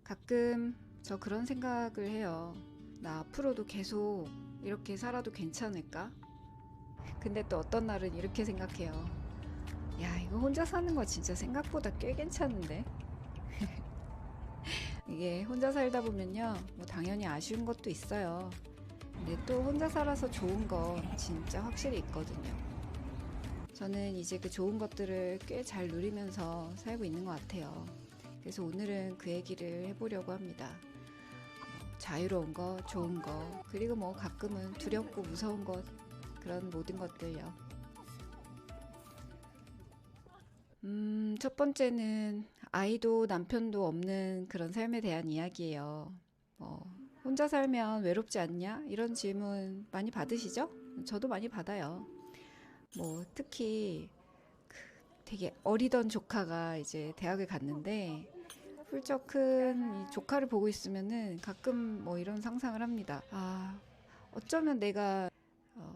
가끔 저 그런 생각을 해요. 나 앞으로도 계속 이렇게 살아도 괜찮을까? 근데 또 어떤 날은 이렇게 생각해요. 야, 이거 혼자 사는 거 진짜 생각보다 꽤 괜찮은데? 이게 혼자 살다 보면요, 뭐 당연히 아쉬운 것도 있어요. 근데 또 혼자 살아서 좋은 거 진짜 확실히 있거든요. 저는 이제 그 좋은 것들을 꽤 잘 누리면서 살고 있는 것 같아요. 그래서 오늘은 그 얘기를 해보려고 합니다. 자유로운 거, 좋은 거, 그리고 뭐 가끔은 두렵고 무서운 것, 그런 모든 것들요. 첫 번째는 아이도 남편도 없는 그런 삶에 대한 이야기예요. 혼자 살면 외롭지 않냐? 이런 질문 많이 받으시죠? 저도 많이 받아요. 특히 되게 어리던 조카가 이제 대학을 갔는데 훌쩍 큰 이 조카를 보고 있으면은 가끔 뭐 이런 상상을 합니다. 아, 어쩌면 내가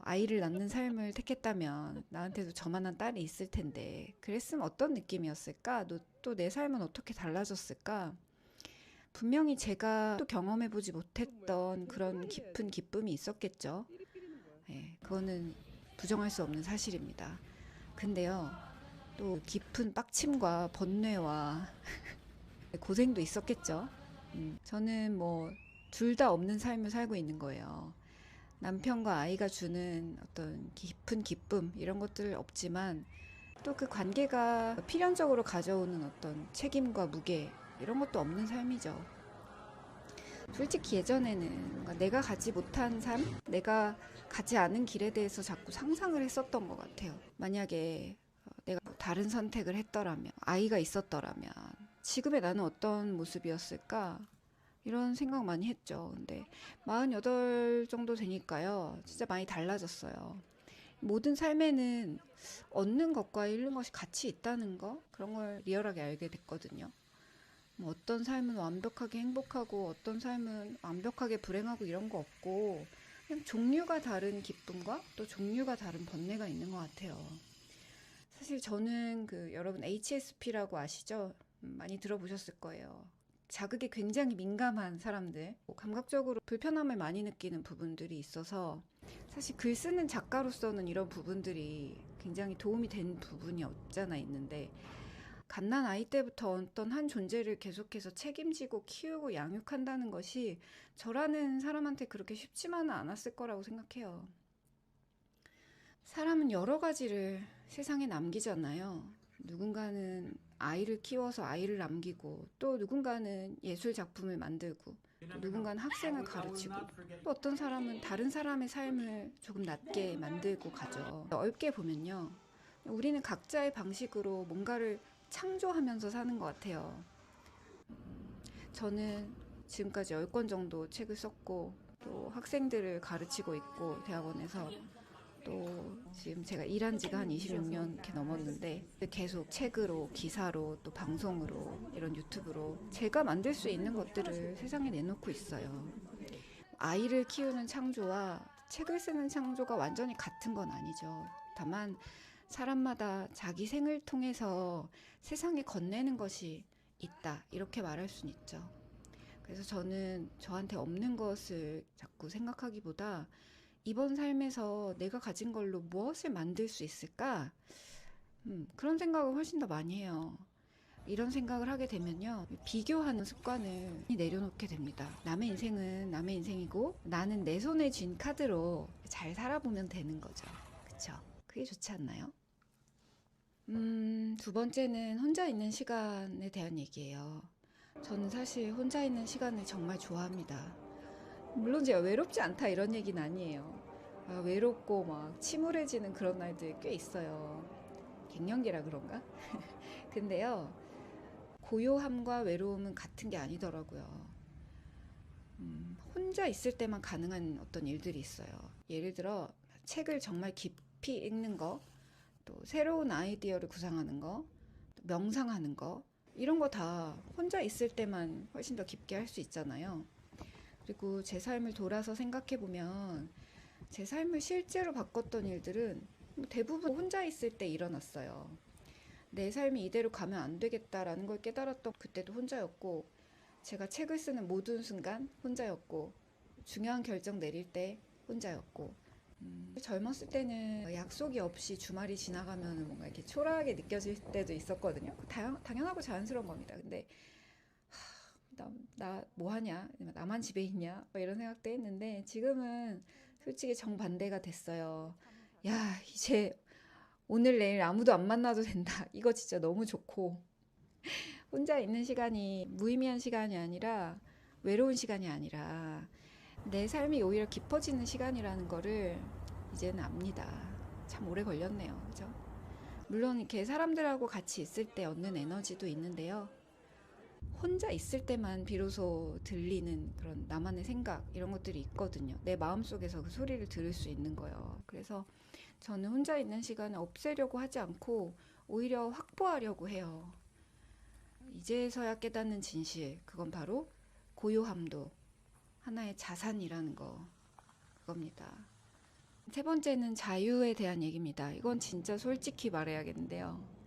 아이를 낳는 삶을 택했다면 나한테도 저만한 딸이 있을 텐데 그랬으면 어떤 느낌이었을까? 또 내 삶은 어떻게 달라졌을까? 분명히 제가 또 경험해보지 못했던 그런 깊은 기쁨이 있었겠죠. 예, 그거는 부정할 수 없는 사실입니다. 근데요, 또 깊은 빡침과 번뇌와 고생도 있었겠죠. 저는 뭐 둘 다 없는 삶을 살고 있는 거예요. 남편과 아이가 주는 어떤 깊은 기쁨 이런 것들 없지만 또 그 관계가 필연적으로 가져오는 어떤 책임과 무게 이런 것도 없는 삶이죠. 솔직히 예전에는 뭔가 내가 가지 못한 삶, 내가 가지 않은 길에 대해서 자꾸 상상을 했었던 것 같아요. 만약에 내가 다른 선택을 했더라면, 아이가 있었더라면, 지금의 나는 어떤 모습이었을까? 이런 생각 많이 했죠. 근데 48 정도 되니까요. 진짜 많이 달라졌어요. 모든 삶에는 얻는 것과 잃는 것이 같이 있다는 거? 그런 걸 리얼하게 알게 됐거든요. 뭐 어떤 삶은 완벽하게 행복하고 어떤 삶은 완벽하게 불행하고 이런 거 없고 그냥 종류가 다른 기쁨과 또 종류가 다른 번뇌가 있는 것 같아요. 사실 저는 그 여러분 HSP라고 아시죠? 많이 들어보셨을 거예요. 자극에 굉장히 민감한 사람들, 감각적으로 불편함을 많이 느끼는 부분들이 있어서 사실 글 쓰는 작가로서는 이런 부분들이 굉장히 도움이 된 부분이 없잖아 있는데 갓난 아이 때부터 어떤 한 존재를 계속해서 책임지고 키우고 양육한다는 것이 저라는 사람한테 그렇게 쉽지만은 않았을 거라고 생각해요. 사람은 여러 가지를 세상에 남기잖아요. 누군가는 아이를 키워서 아이를 남기고 또 누군가는 예술 작품을 만들고 또 누군가는 학생을 가르치고 또 어떤 사람은 다른 사람의 삶을 조금 낫게 만들고 가죠. 넓게 보면요. 우리는 각자의 방식으로 뭔가를 창조하면서 사는 것 같아요. 저는 지금까지 10권 정도 책을 썼고 또 학생들을 가르치고 있고 대학원에서 또 지금 제가 일한 지가 한 26년 이렇게 넘었는데 계속 책으로 기사로 또 방송으로 이런 유튜브로 제가 만들 수 있는 것들을 세상에 내놓고 있어요. 아이를 키우는 창조와 책을 쓰는 창조가 완전히 같은 건 아니죠. 다만 사람마다 자기 생을 통해서 세상에 건네는 것이 있다. 이렇게 말할 수는 있죠. 그래서 저는 저한테 없는 것을 자꾸 생각하기보다 이번 삶에서 내가 가진 걸로 무엇을 만들 수 있을까? 그런 생각을 훨씬 더 많이 해요. 이런 생각을 하게 되면요. 비교하는 습관을 내려놓게 됩니다. 남의 인생은 남의 인생이고 나는 내 손에 쥔 카드로 잘 살아보면 되는 거죠. 그쵸? 그게 좋지 않나요? 두 번째는 혼자 있는 시간에 대한 얘기예요. 저는 사실 혼자 있는 시간을 정말 좋아합니다. 물론 제가 외롭지 않다 이런 얘기는 아니에요. 외롭고 막 침울해지는 그런 날들이 꽤 있어요. 갱년기라 그런가? 근데요, 고요함과 외로움은 같은 게 아니더라고요. 혼자 있을 때만 가능한 어떤 일들이 있어요. 예를 들어, 책을 정말 깊이 읽는 거, 또 새로운 아이디어를 구상하는 거, 또 명상하는 거, 이런 거 다 혼자 있을 때만 훨씬 더 깊게 할 수 있잖아요. 그리고 제 삶을 돌아서 생각해보면 제 삶을 실제로 바꿨던 일들은 대부분 혼자 있을 때 일어났어요. 내 삶이 이대로 가면 안 되겠다라는 걸 깨달았던 그때도 혼자였고, 제가 책을 쓰는 모든 순간 혼자였고, 중요한 결정 내릴 때 혼자였고, 젊었을 때는 약속이 없이 주말이 지나가면 뭔가 이렇게 초라하게 느껴질 때도 있었거든요. 당연하고 자연스러운 겁니다. 근데 나 뭐 하냐? 나만 집에 있냐? 뭐 이런 생각도 했는데 지금은 솔직히 정반대가 됐어요. 야, 이제 오늘 내일 아무도 안 만나도 된다. 이거 진짜 너무 좋고 혼자 있는 시간이 무의미한 시간이 아니라 외로운 시간이 아니라 내 삶이 오히려 깊어지는 시간이라는 거를 이제는 압니다. 참 오래 걸렸네요. 그죠? 물론 이렇게 사람들하고 같이 있을 때 얻는 에너지도 있는데요. 혼자 있을 때만 비로소 들리는 그런 나만의 생각 이런 것들이 있거든요. 내 마음속에서 그 소리를 들을 수 있는 거예요. 그래서 저는 혼자 있는 시간을 없애려고 하지 않고 오히려 확보하려고 해요. 이제서야 깨닫는 진실, 그건 바로 고요함도 하나의 자산이라는 거, 그겁니다. 세 번째는 자유에 대한 얘기입니다. 이건 진짜 솔직히 말해야겠는데요.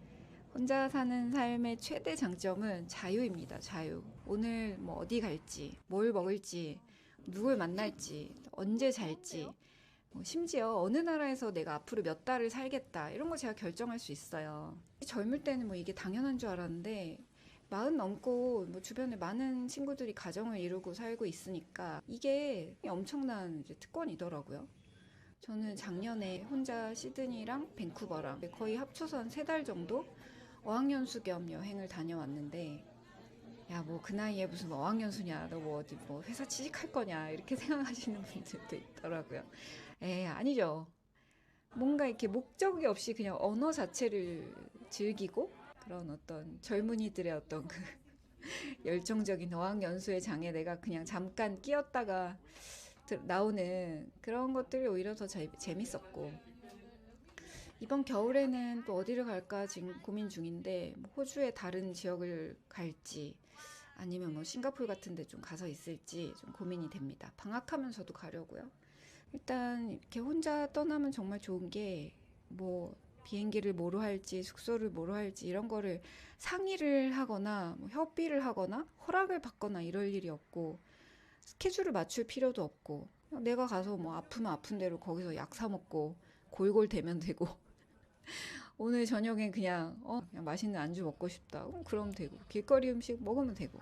혼자 사는 삶의 최대 장점은 자유입니다. 자유. 오늘 뭐 어디 갈지, 뭘 먹을지, 누굴 만날지, 언제 잘지, 심지어 어느 나라에서 내가 앞으로 몇 달을 살겠다 이런 거 제가 결정할 수 있어요. 젊을 때는 뭐 이게 당연한 줄 알았는데 40 넘고 뭐 주변에 많은 친구들이 가정을 이루고 살고 있으니까 이게 엄청난 이제 특권이더라고요. 저는 작년에 혼자 시드니랑 밴쿠버랑 거의 합쳐서 한 3달 정도 어학연수 겸 여행을 다녀왔는데 야, 뭐 그 나이에 무슨 어학연수냐, 너 뭐 어디 뭐 회사 취직할 거냐 이렇게 생각하시는 분들도 있더라고요. 아니죠. 뭔가 이렇게 목적이 없이 그냥 언어 자체를 즐기고 그런 어떤 젊은이들의 어떤 그 열정적인 어학연수의 장에 내가 그냥 잠깐 끼었다가 나오는 그런 것들이 오히려 더 재밌었고 이번 겨울에는 또 어디를 갈까 지금 고민 중인데 뭐 호주의 다른 지역을 갈지 아니면 뭐 싱가포르 같은 데 좀 가서 있을지 좀 고민이 됩니다. 방학하면서도 가려고요. 일단 이렇게 혼자 떠나면 정말 좋은 게 뭐 비행기를 뭐로 할지 숙소를 뭐로 할지 이런 거를 상의를 하거나 뭐 협의를 하거나 허락을 받거나 이럴 일이 없고 스케줄을 맞출 필요도 없고 내가 가서 뭐 아프면 아픈 대로 거기서 약 사 먹고 골골대면 되고 오늘 저녁엔 그냥 맛있는 안주 먹고 싶다. 그럼 되고 길거리 음식 먹으면 되고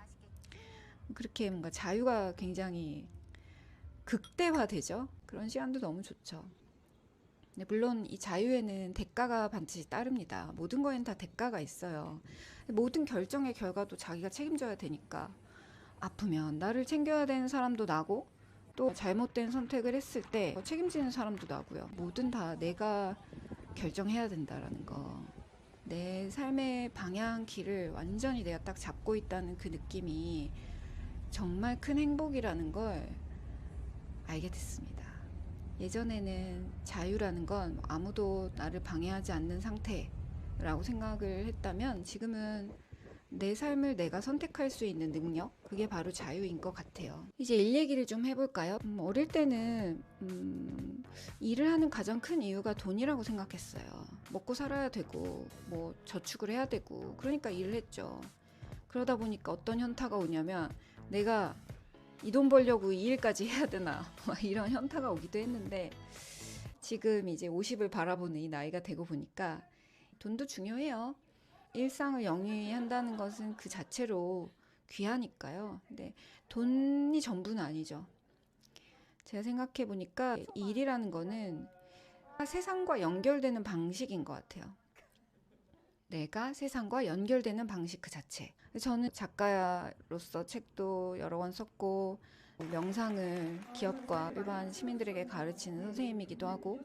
그렇게 뭔가 자유가 굉장히 극대화되죠. 그런 시간도 너무 좋죠. 근데 물론 이 자유에는 대가가 반드시 따릅니다. 모든 거에는 다 대가가 있어요. 모든 결정의 결과도 자기가 책임져야 되니까 아프면 나를 챙겨야 되는 사람도 나고 또 잘못된 선택을 했을 때 책임지는 사람도 나고요. 뭐든 다 내가 결정해야 된다라는 거. 내 삶의 방향키를 완전히 내가 딱 잡고 있다는 그 느낌이 정말 큰 행복이라는 걸 알게 됐습니다. 예전에는 자유라는 건 아무도 나를 방해하지 않는 상태라고 생각을 했다면 지금은 내 삶을 내가 선택할 수 있는 능력, 그게 바로 자유인 것 같아요. 이제 일 얘기를 좀 해볼까요? 어릴 때는 일을 하는 가장 큰 이유가 돈이라고 생각했어요. 먹고 살아야 되고 뭐 저축을 해야 되고 그러니까 일을 했죠. 그러다 보니까 어떤 현타가 오냐면 내가 이 돈 벌려고 이 일까지 해야 되나 이런 현타가 오기도 했는데 지금 이제 50을 바라보는 이 나이가 되고 보니까 돈도 중요해요. 일상을 영위한다는 것은 그 자체로 귀하니까요. 근데 돈이 전부는 아니죠. 제가 생각해 보니까 일이라는 거는 세상과 연결되는 방식인 것 같아요. 내가 세상과 연결되는 방식 그 자체. 저는 작가로서 책도 여러 권 썼고 명상을 기업과 일반 시민들에게 가르치는 선생님이기도 하고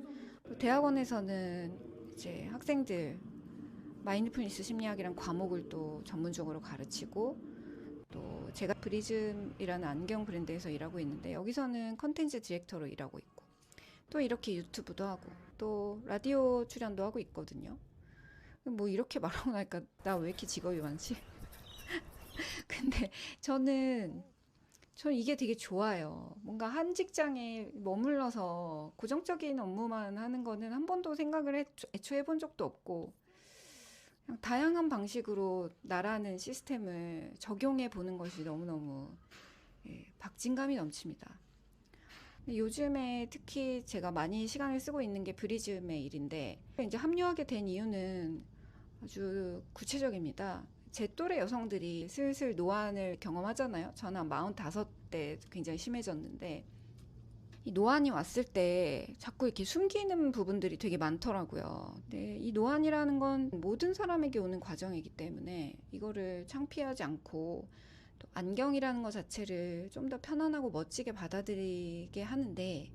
대학원에서는 이제 학생들 마인드풀니스 심리학이란 과목을 또 전문적으로 가르치고 또 제가 프리즘이라는 안경 브랜드에서 일하고 있는데 여기서는 컨텐츠 디렉터로 일하고 있고 또 이렇게 유튜브도 하고 또 라디오 출연도 하고 있거든요. 뭐 이렇게 말하고 나니까 나 왜 이렇게 직업이 많지? 근데 저는 이게 되게 좋아요. 뭔가 한 직장에 머물러서 고정적인 업무만 하는 거는 한 번도 생각을 애초에 해본 적도 없고 그냥 다양한 방식으로 나라는 시스템을 적용해 보는 것이 너무너무 박진감이 넘칩니다. 근데 요즘에 특히 제가 많이 시간을 쓰고 있는 게 브리즘의 일인데 이제 합류하게 된 이유는 아주 구체적입니다. 제 또래 여성들이 슬슬 노안을 경험하잖아요. 저는 한 45대 굉장히 심해졌는데 이 노안이 왔을 때 자꾸 이렇게 숨기는 부분들이 되게 많더라고요. 근데 이 노안이라는 건 모든 사람에게 오는 과정이기 때문에 이거를 창피하지 않고 또 안경이라는 것 자체를 좀 더 편안하고 멋지게 받아들이게 하는데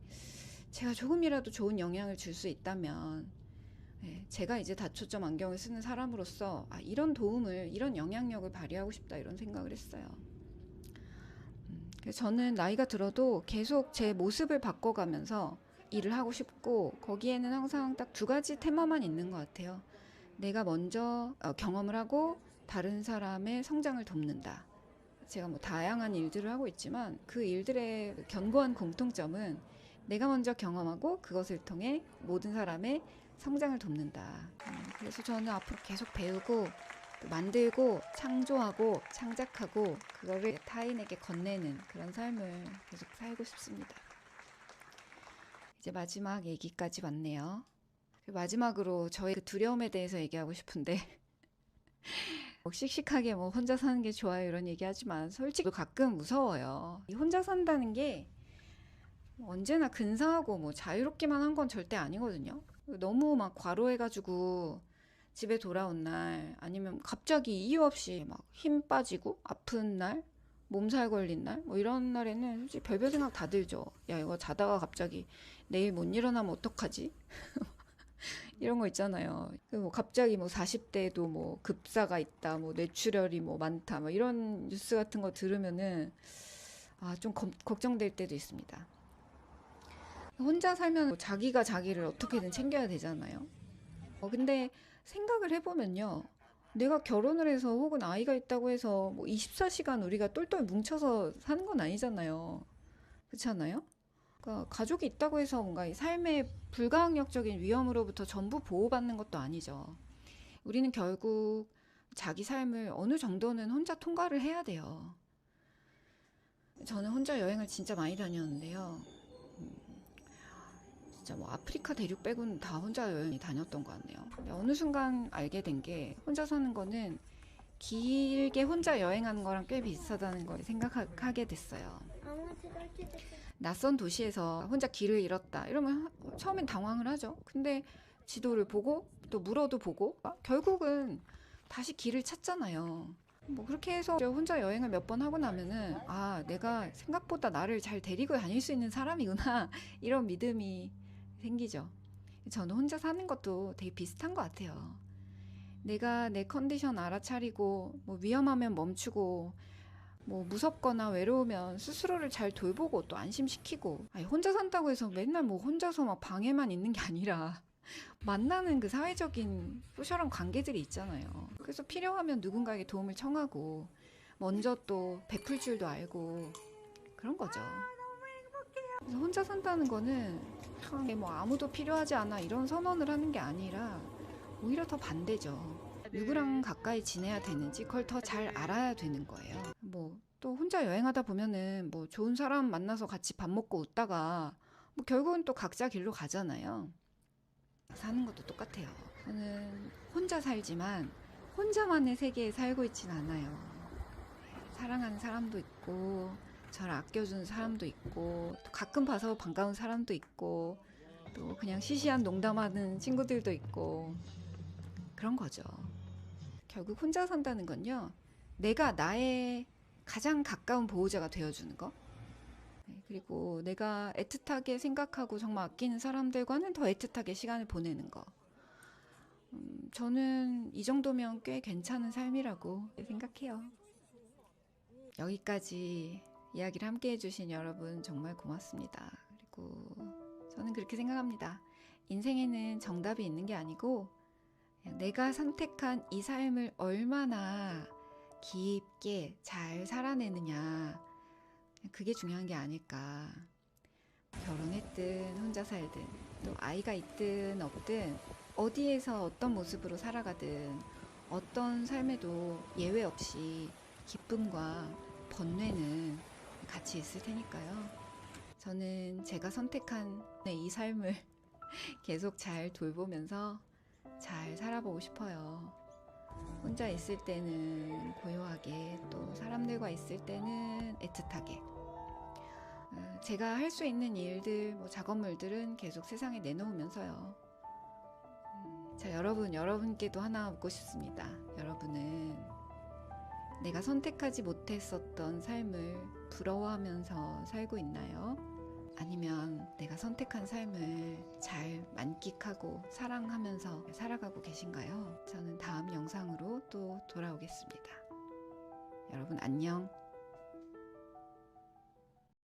제가 조금이라도 좋은 영향을 줄 수 있다면 제가 이제 다초점 안경을 쓰는 사람으로서 이런 도움을, 이런 영향력을 발휘하고 싶다 이런 생각을 했어요. 그래서 저는 나이가 들어도 계속 제 모습을 바꿔가면서 일을 하고 싶고 거기에는 항상 딱 두 가지 테마만 있는 것 같아요. 내가 먼저 경험을 하고 다른 사람의 성장을 돕는다. 제가 뭐 다양한 일들을 하고 있지만 그 일들의 견고한 공통점은 내가 먼저 경험하고 그것을 통해 모든 사람의 성장을 돕는다. 그래서 저는 앞으로 계속 배우고 만들고 창조하고 창작하고 그거를 타인에게 건네는 그런 삶을 계속 살고 싶습니다. 이제 마지막 얘기까지 왔네요. 마지막으로 저의 그 두려움에 대해서 얘기하고 싶은데 씩씩하게 뭐 혼자 사는 게 좋아요 이런 얘기하지만 솔직히 가끔 무서워요. 이 혼자 산다는 게 언제나 근사하고 뭐 자유롭기만 한 건 절대 아니거든요. 너무 막 과로해가지고 집에 돌아온 날 아니면 갑자기 이유 없이 막 힘 빠지고 아픈 날 몸살 걸린 날 뭐 이런 날에는 솔직히 별별 생각 다 들죠. 야 이거 자다가 갑자기 내일 못 일어나면 어떡하지? 이런 거 있잖아요. 뭐 갑자기 뭐 40대에도 뭐 급사가 있다, 뭐 뇌출혈이 뭐 많다, 뭐 이런 뉴스 같은 거 들으면은 좀 걱정될 때도 있습니다. 혼자 살면 자기가 자기를 어떻게든 챙겨야 되잖아요. 근데 생각을 해보면요. 내가 결혼을 해서 혹은 아이가 있다고 해서 뭐 24시간 우리가 똘똘 뭉쳐서 사는 건 아니잖아요. 그렇지 않아요? 그러니까 가족이 있다고 해서 뭔가 이 삶의 불가항력적인 위험으로부터 전부 보호받는 것도 아니죠. 우리는 결국 자기 삶을 어느 정도는 혼자 통과를 해야 돼요. 저는 혼자 여행을 진짜 많이 다녔는데요. 진짜 뭐 아프리카 대륙 빼고는 다 혼자 여행이 다녔던 것 같네요. 근데 어느 순간 알게 된 게 혼자 사는 거는 길게 혼자 여행하는 거랑 꽤 비슷하다는 걸 생각하게 됐어요. 낯선 도시에서 혼자 길을 잃었다 이러면 처음엔 당황을 하죠. 근데 지도를 보고 또 물어도 보고 결국은 다시 길을 찾잖아요. 뭐 그렇게 해서 혼자 여행을 몇 번 하고 나면은 내가 생각보다 나를 잘 데리고 다닐 수 있는 사람이구나 이런 믿음이 생기죠. 저는 혼자 사는 것도 되게 비슷한 것 같아요. 내가 내 컨디션 알아차리고 뭐 위험하면 멈추고 뭐 무섭거나 외로우면 스스로를 잘 돌보고 또 안심시키고 혼자 산다고 해서 맨날 뭐 혼자서 막 방에만 있는 게 아니라 만나는 그 사회적인 소셜한 관계들이 있잖아요. 그래서 필요하면 누군가에게 도움을 청하고 먼저 또 베풀 줄도 알고 그런 거죠. 그래서 혼자 산다는 거는 뭐 아무도 필요하지 않아 이런 선언을 하는 게 아니라 오히려 더 반대죠. 누구랑 가까이 지내야 되는지 그걸 더 잘 알아야 되는 거예요. 뭐 또 혼자 여행하다 보면은 뭐 좋은 사람 만나서 같이 밥 먹고 웃다가 뭐 결국은 또 각자 길로 가잖아요. 사는 것도 똑같아요. 저는 혼자 살지만 혼자만의 세계에 살고 있진 않아요. 사랑하는 사람도 있고 잘 아껴주는 사람도 있고 또 가끔 봐서 반가운 사람도 있고 또 그냥 시시한 농담하는 친구들도 있고 그런 거죠. 결국 혼자 산다는 건요. 내가 나의 가장 가까운 보호자가 되어주는 거. 그리고 내가 애틋하게 생각하고 정말 아끼는 사람들과는 더 애틋하게 시간을 보내는 거. 저는 이 정도면 꽤 괜찮은 삶이라고 생각해요. 여기까지 이야기를 함께 해주신 여러분 정말 고맙습니다. 그리고 저는 그렇게 생각합니다. 인생에는 정답이 있는 게 아니고 내가 선택한 이 삶을 얼마나 깊게 잘 살아내느냐 그게 중요한 게 아닐까. 결혼했든 혼자 살든 또 아이가 있든 없든 어디에서 어떤 모습으로 살아가든 어떤 삶에도 예외 없이 기쁨과 번뇌는 같이 있을 테니까요. 저는 제가 선택한 이 삶을 계속 잘 돌보면서 잘 살아보고 싶어요. 혼자 있을 때는 고요하게, 또 사람들과 있을 때는 애틋하게. 제가 할 수 있는 일들, 작업물들은 계속 세상에 내놓으면서요. 자, 여러분께도 하나 묻고 싶습니다. 여러분은 내가 선택하지 못했었던 삶을 부러워하면서 살고 있나요? 아니면 내가 선택한 삶을 잘 만끽하고 사랑하면서 살아가고 계신가요? 저는 다음 영상으로 또 돌아오겠습니다. 여러분 안녕.